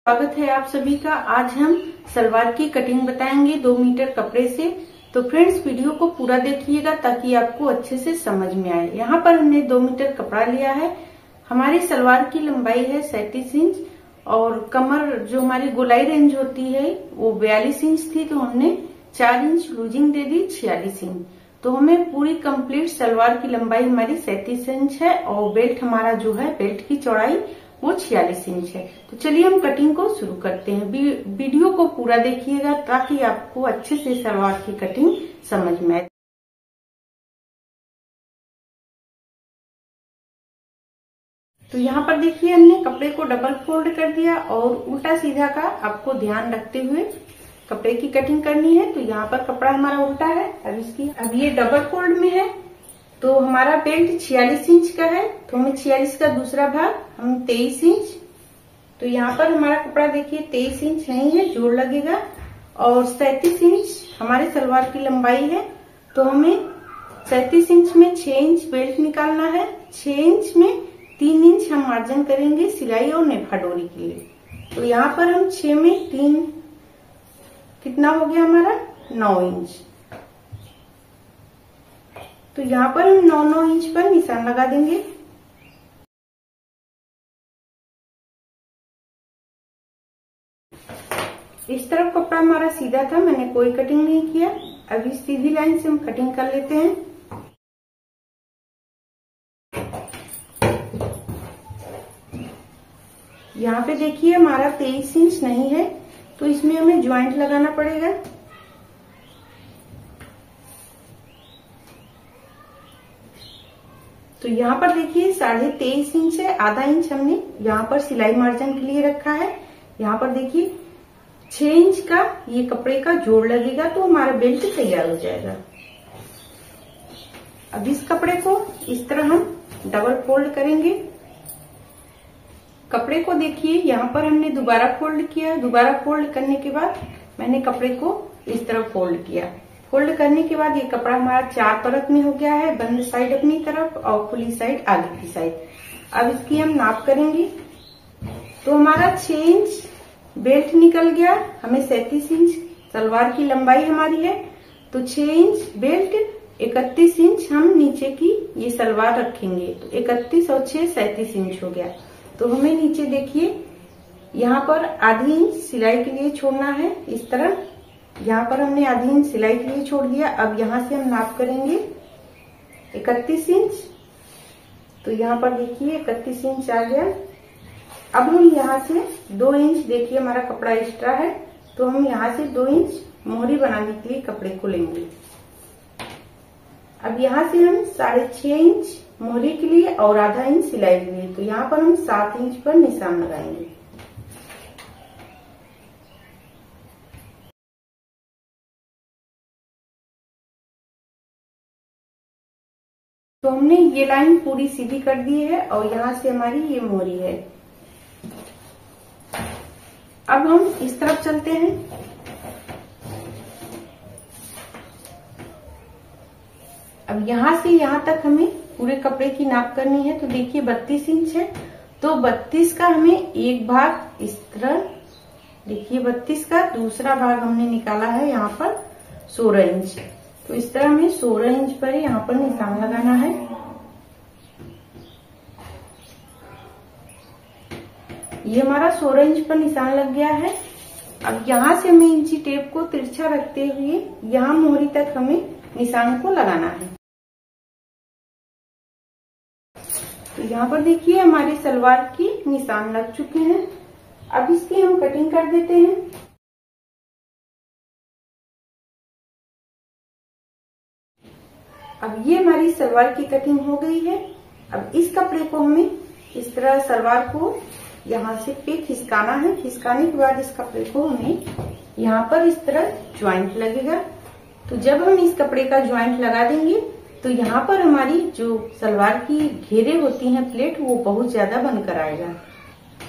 स्वागत है आप सभी का। आज हम सलवार की कटिंग बताएंगे 2 मीटर कपड़े से। तो फ्रेंड्स वीडियो को पूरा देखिएगा ताकि आपको अच्छे से समझ में आए। यहाँ पर हमने 2 मीटर कपड़ा लिया है। हमारी सलवार की लंबाई है 37 इंच और कमर जो हमारी गोलाई रेंज होती है वो 42 इंच थी, तो हमने 4 इंच लूजिंग दे दी 46 इंच। तो हमें पूरी कंप्लीट सलवार की लंबाई हमारी 37 इंच है और बेल्ट हमारा जो है बेल्ट की चौड़ाई वो 46 इंच है। तो चलिए हम कटिंग को शुरू करते हैं। वीडियो को पूरा देखिएगा ताकि आपको अच्छे से सलवार की कटिंग समझ में आए। तो यहाँ पर देखिए हमने कपड़े को डबल फोल्ड कर दिया और उल्टा सीधा का आपको ध्यान रखते हुए कपड़े की कटिंग करनी है। तो यहाँ पर कपड़ा हमारा उल्टा है। अब ये डबल फोल्ड में है। तो हमारा बेल्ट 46 इंच का है, तो हमें 46 का दूसरा भाग हम 23 इंच। तो यहाँ पर हमारा कपड़ा देखिए 23 इंच नहीं है, जोड़ लगेगा। और 37 इंच हमारे सलवार की लंबाई है, तो हमें 37 इंच में 6 इंच बेल्ट निकालना है। 6 इंच में 3 इंच हम मार्जिन करेंगे सिलाई और नेफा डोरी के लिए। तो यहाँ पर हम 6 में 3 कितना हो गया हमारा 9 इंच। तो यहाँ पर हम 9 इंच पर निशान लगा देंगे। इस तरफ कपड़ा हमारा सीधा था, मैंने कोई कटिंग नहीं किया। अब इस सीधी लाइन से हम कटिंग कर लेते हैं। यहाँ पे देखिए हमारा 23 इंच नहीं है, तो इसमें हमें ज्वाइंट लगाना पड़ेगा। तो यहाँ पर देखिए 23.5 इंच है, आधा इंच हमने यहाँ पर सिलाई मार्जिन के लिए रखा है। यहाँ पर देखिए 6 इंच का ये कपड़े का जोड़ लगेगा, तो हमारा बेल्ट तैयार हो जाएगा। अब इस कपड़े को इस तरह हम डबल फोल्ड करेंगे। कपड़े को देखिए यहाँ पर हमने दोबारा फोल्ड किया। दोबारा फोल्ड करने के बाद मैंने कपड़े को इस तरह फोल्ड किया। फोल्ड करने के बाद ये कपड़ा हमारा 4 परत में हो गया है, बंद साइड अपनी तरफ और खुली साइड आगे की साइड। अब इसकी हम नाप करेंगे। तो हमारा 6 इंच बेल्ट निकल गया, हमें 37 इंच सलवार की लंबाई हमारी है। तो 6 इंच बेल्ट, 31 इंच हम नीचे की ये सलवार रखेंगे। तो 31 और 6 37 इंच हो गया। तो हमें नीचे देखिए यहाँ पर आधी इंच सिलाई के लिए छोड़ना है। इस तरह यहाँ पर हमने आधी इंच सिलाई के लिए छोड़ दिया। अब यहाँ से हम नाप करेंगे 31 इंच। तो यहाँ पर देखिए 31 इंच आ गया। अब हम यहाँ से 2 इंच, देखिए हमारा कपड़ा एक्स्ट्रा है, तो हम यहाँ से 2 इंच मोहरी बनाने के लिए कपड़े को लेंगे। अब यहाँ से हम 6.5 इंच मोहरी के लिए और आधा इंच सिलाई के लिए, तो यहाँ पर हम 7 इंच पर निशान लगाएंगे। तो हमने ये लाइन पूरी सीधी कर दी है और यहाँ से हमारी ये मोहरी है। अब हम इस तरफ चलते हैं। अब यहाँ से यहाँ तक हमें पूरे कपड़े की नाप करनी है। तो देखिए 32 इंच है, तो 32 का हमें एक भाग इस तरह, देखिए 32 का दूसरा भाग हमने निकाला है यहाँ पर 16 इंच। तो इस तरह हमें 16 इंच पर यहाँ पर निशान लगाना है। ये हमारा 16 इंच पर निशान लग गया है। अब यहाँ से हमें इंची टेप को तिरछा रखते हुए यहाँ मोहरी तक हमें निशान को लगाना है। तो यहाँ पर देखिए हमारी सलवार की निशान लग चुके हैं। अब इसकी हम कटिंग कर देते हैं। अब ये हमारी सलवार की कटिंग हो गई है। अब इस कपड़े को हमें इस तरह सलवार को यहाँ से पे खिसकाना है। खिसकाने के बाद इस कपड़े को हमें यहाँ पर इस तरह ज्वाइंट लगेगा। तो जब हम इस कपड़े का ज्वाइंट लगा देंगे तो यहाँ पर हमारी जो सलवार की घेरे होती हैं प्लेट, वो बहुत ज्यादा बनकर आएगा।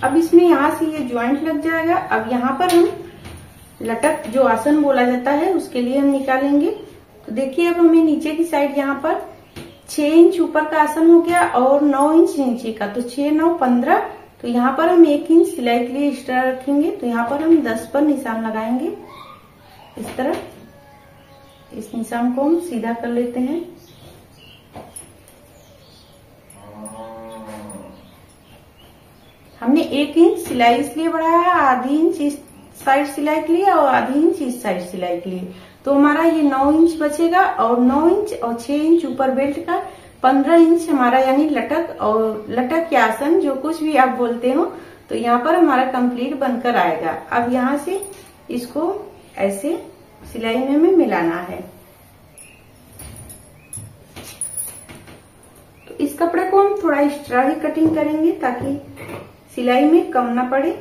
अब इसमें यहाँ से ये ज्वाइंट लग जाएगा। अब यहाँ पर हम लटक जो आसन बोला जाता है उसके लिए हम निकालेंगे। तो देखिए अब हमें नीचे की साइड यहाँ पर 6 इंच ऊपर का आसन हो गया और 9 इंच नीचे का, तो 6 9 15 तो यहाँ पर हम 1 इंच सिलाई के लिए एक्स्ट्रा रखेंगे। तो यहाँ पर हम 10 पर निशान लगाएंगे इस तरह। इस निशान को हम सीधा कर लेते हैं। हमने 1 इंच सिलाई इसलिए बढ़ाया है, आधी इंच इस साइड सिलाई के लिए और आधी इंच इस साइड सिलाई के लिए। तो हमारा ये 9 इंच बचेगा और 9 इंच और 6 इंच ऊपर बेल्ट का 15 इंच हमारा यानी लटक और लटक या आसन जो कुछ भी आप बोलते हो, तो यहाँ पर हमारा कंप्लीट बनकर आएगा। अब यहाँ से इसको ऐसे सिलाई में हमें मिलाना है। तो इस कपड़े को हम थोड़ा एक्स्ट्रा ही कटिंग करेंगे ताकि सिलाई में कम ना पड़े।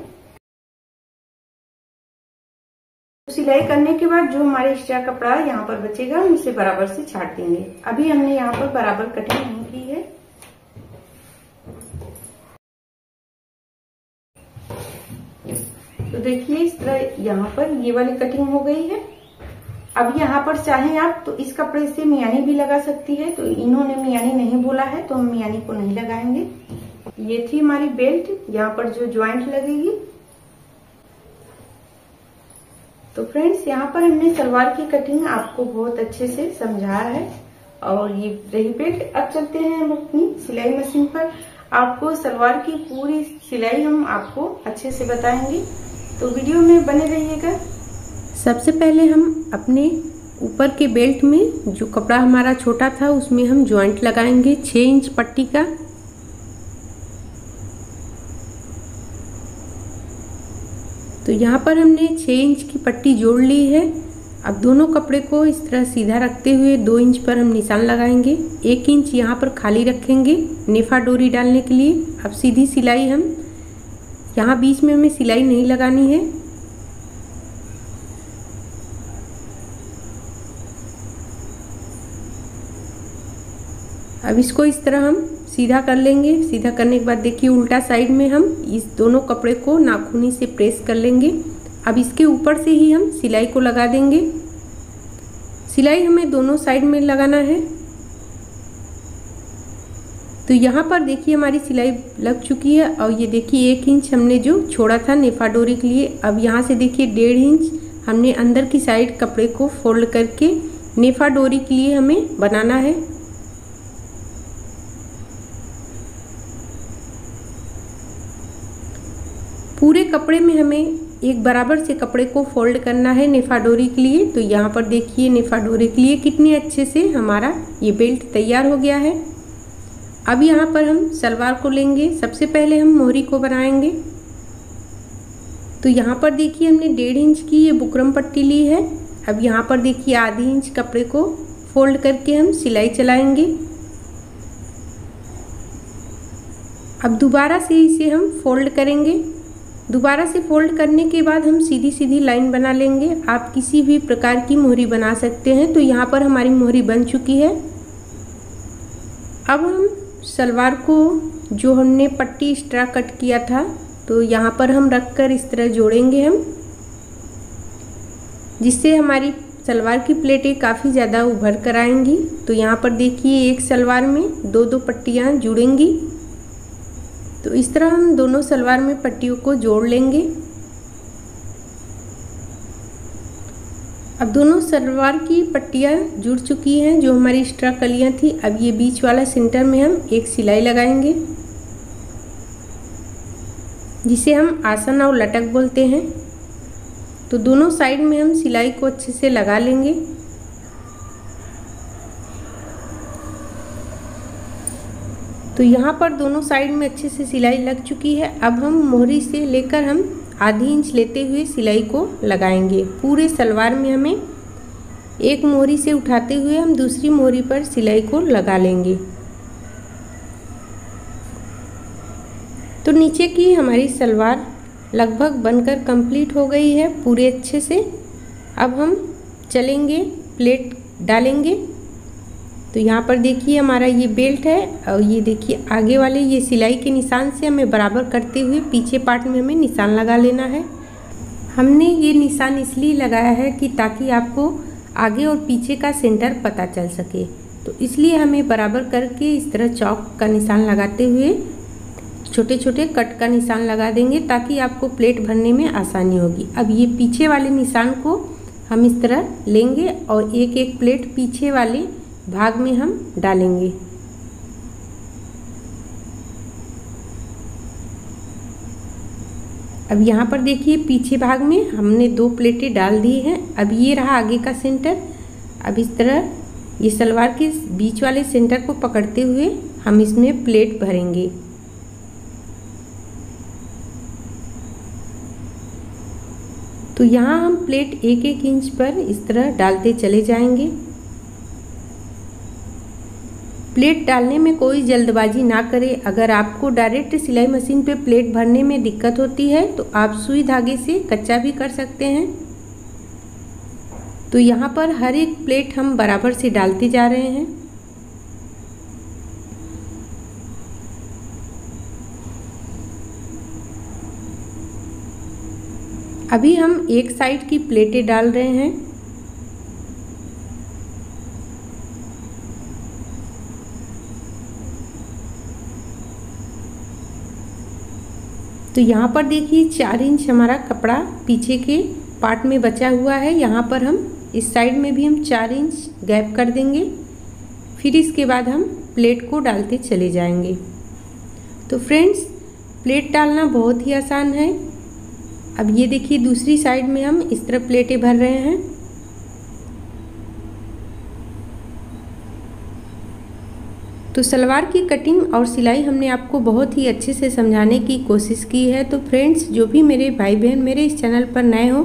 सिलाई करने के बाद जो हमारे एक्स्ट्रा कपड़ा यहाँ पर बचेगा हम इसे बराबर से छाट देंगे। अभी हमने यहाँ पर बराबर कटिंग नहीं की है। तो देखिए इस तरह यहाँ पर ये वाली कटिंग हो गई है। अब यहाँ पर चाहे आप तो इस कपड़े से मियानी भी लगा सकती है। तो इन्होंने मियानी नहीं बोला है तो हम मियानी को नहीं लगाएंगे। ये थी हमारी बेल्ट, यहाँ पर जो ज्वाइंट लगेगी। तो फ्रेंड्स यहाँ पर हमने सलवार की कटिंग आपको बहुत अच्छे से समझाया है और ये रही बेल्ट। अब चलते हैं हम अपनी सिलाई मशीन पर। आपको सलवार की पूरी सिलाई हम आपको अच्छे से बताएंगे, तो वीडियो में बने रहिएगा। सबसे पहले हम अपने ऊपर के बेल्ट में जो कपड़ा हमारा छोटा था उसमें हम ज्वाइंट लगाएंगे 6 इंच पट्टी का। तो यहाँ पर हमने 6 इंच की पट्टी जोड़ ली है। अब दोनों कपड़े को इस तरह सीधा रखते हुए 2 इंच पर हम निशान लगाएंगे। 1 इंच यहाँ पर खाली रखेंगे नेफा डोरी डालने के लिए। अब सीधी सिलाई हम यहाँ बीच में हमें सिलाई नहीं लगानी है। अब इसको इस तरह हम सीधा कर लेंगे। सीधा करने के बाद देखिए उल्टा साइड में हम इस दोनों कपड़े को नाखूनी से प्रेस कर लेंगे। अब इसके ऊपर से ही हम सिलाई को लगा देंगे। सिलाई हमें दोनों साइड में लगाना है। तो यहाँ पर देखिए हमारी सिलाई लग चुकी है और ये देखिए 1 इंच हमने जो छोड़ा था नेफा डोरी के लिए, अब यहाँ से देखिए 1.5 इंच हमने अंदर की साइड कपड़े को फोल्ड करके नेफा डोरी के लिए हमें बनाना है। पूरे कपड़े में हमें एक बराबर से कपड़े को फोल्ड करना है नेफा डोरी के लिए। तो यहाँ पर देखिए नेफा डोरी के लिए कितने अच्छे से हमारा ये बेल्ट तैयार हो गया है। अब यहाँ पर हम सलवार को लेंगे। सबसे पहले हम मोहरी को बनाएंगे। तो यहाँ पर देखिए हमने 1.5 इंच की ये बुकरम पट्टी ली है। अब यहाँ पर देखिए आधी इंच कपड़े को फोल्ड करके हम सिलाई चलाएंगे। अब दोबारा से इसे हम फोल्ड करेंगे। दोबारा से फोल्ड करने के बाद हम सीधी सीधी लाइन बना लेंगे। आप किसी भी प्रकार की मोहरी बना सकते हैं। तो यहाँ पर हमारी मोहरी बन चुकी है। अब हम सलवार को जो हमने पट्टी एक्स्ट्रा कट किया था तो यहाँ पर हम रखकर इस तरह जोड़ेंगे हम, जिससे हमारी सलवार की प्लेटें काफ़ी ज़्यादा उभर कर आएंगी। तो यहाँ पर देखिए एक सलवार में 2-2 पट्टियाँ जुड़ेंगी। तो इस तरह हम दोनों सलवार में पट्टियों को जोड़ लेंगे। अब दोनों सलवार की पट्टियाँ जुड़ चुकी हैं जो हमारी एक्स्ट्रा कलियाँ थी। अब ये बीच वाला सेंटर में हम एक सिलाई लगाएंगे जिसे हम आसन और लटक बोलते हैं। तो दोनों साइड में हम सिलाई को अच्छे से लगा लेंगे। तो यहाँ पर दोनों साइड में अच्छे से सिलाई लग चुकी है। अब हम मोहरी से लेकर हम आधी इंच लेते हुए सिलाई को लगाएंगे। पूरे सलवार में हमें एक मोहरी से उठाते हुए हम दूसरी मोहरी पर सिलाई को लगा लेंगे। तो नीचे की हमारी सलवार लगभग बनकर कंप्लीट हो गई है पूरे अच्छे से। अब हम चलेंगे, प्लेट डालेंगे। तो यहाँ पर देखिए हमारा ये बेल्ट है और ये देखिए आगे वाले ये सिलाई के निशान से हमें बराबर करते हुए पीछे पार्ट में हमें निशान लगा लेना है। हमने ये निशान इसलिए लगाया है कि ताकि आपको आगे और पीछे का सेंटर पता चल सके। तो इसलिए हमें बराबर करके इस तरह चौक का निशान लगाते हुए छोटे छोटे कट का निशान लगा देंगे ताकि आपको प्लेट भरने में आसानी होगी। अब ये पीछे वाले निशान को हम इस तरह लेंगे और एक एक प्लेट पीछे वाले भाग में हम डालेंगे। अब यहाँ पर देखिए पीछे भाग में हमने 2 प्लेटें डाल दी हैं। अब ये रहा आगे का सेंटर। अब इस तरह ये सलवार के बीच वाले सेंटर को पकड़ते हुए हम इसमें प्लेट भरेंगे। तो यहाँ हम प्लेट 1-1 इंच पर इस तरह डालते चले जाएंगे। प्लेट डालने में कोई जल्दबाजी ना करें। अगर आपको डायरेक्ट सिलाई मशीन पे प्लेट भरने में दिक्कत होती है तो आप सुई धागे से कच्चा भी कर सकते हैं। तो यहाँ पर हर एक प्लेट हम बराबर से डालते जा रहे हैं। अभी हम एक साइड की प्लेटें डाल रहे हैं। तो यहाँ पर देखिए 4 इंच हमारा कपड़ा पीछे के पार्ट में बचा हुआ है। यहाँ पर हम इस साइड में भी हम 4 इंच गैप कर देंगे। फिर इसके बाद हम प्लेट को डालते चले जाएंगे। तो फ्रेंड्स, प्लेट डालना बहुत ही आसान है। अब ये देखिए दूसरी साइड में हम इस तरह प्लेटें भर रहे हैं। तो सलवार की कटिंग और सिलाई हमने आपको बहुत ही अच्छे से समझाने की कोशिश की है। तो फ्रेंड्स, जो भी मेरे भाई बहन मेरे इस चैनल पर नए हो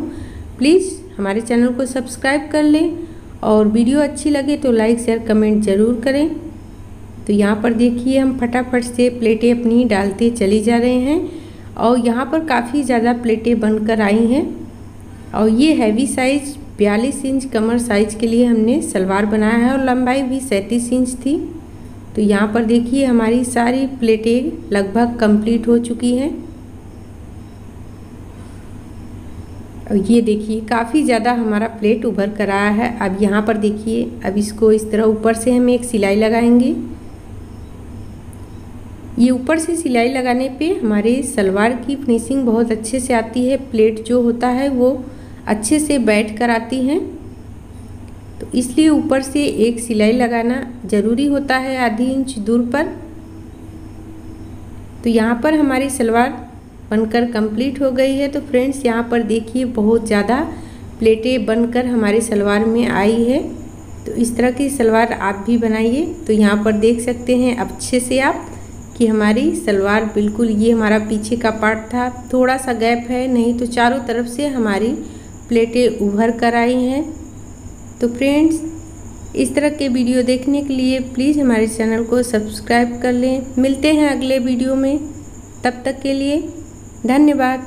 प्लीज़ हमारे चैनल को सब्सक्राइब कर लें और वीडियो अच्छी लगे तो लाइक शेयर कमेंट ज़रूर करें। तो यहाँ पर देखिए हम फटाफट से प्लेटें अपनी डालते चले जा रहे हैं और यहाँ पर काफ़ी ज़्यादा प्लेटें बनकर आई हैं। और ये हैवी साइज़ 42 इंच कमर साइज़ के लिए हमने सलवार बनाया है और लंबाई भी 37 इंच थी। तो यहाँ पर देखिए हमारी सारी प्लेटें लगभग कंप्लीट हो चुकी हैं। और ये देखिए काफ़ी ज़्यादा हमारा प्लेट उभर कर आया है। अब यहाँ पर देखिए अब इसको इस तरह ऊपर से हम एक सिलाई लगाएंगे। ये ऊपर से सिलाई लगाने पे हमारे सलवार की फिनिशिंग बहुत अच्छे से आती है। प्लेट जो होता है वो अच्छे से बैठ कर आती हैं। तो इसलिए ऊपर से एक सिलाई लगाना ज़रूरी होता है आधी इंच दूर पर। तो यहाँ पर हमारी सलवार बनकर कंप्लीट हो गई है। तो फ्रेंड्स, यहाँ पर देखिए बहुत ज़्यादा प्लेटें बनकर हमारे सलवार में आई है। तो इस तरह की सलवार आप भी बनाइए। तो यहाँ पर देख सकते हैं अच्छे से आप कि हमारी सलवार बिल्कुल, ये हमारा पीछे का पार्ट था, थोड़ा सा गैप है, नहीं तो चारों तरफ से हमारी प्लेटें उभर कर आई हैं। तो फ्रेंड्स, इस तरह के वीडियो देखने के लिए प्लीज़ हमारे चैनल को सब्सक्राइब कर लें। मिलते हैं अगले वीडियो में, तब तक के लिए धन्यवाद।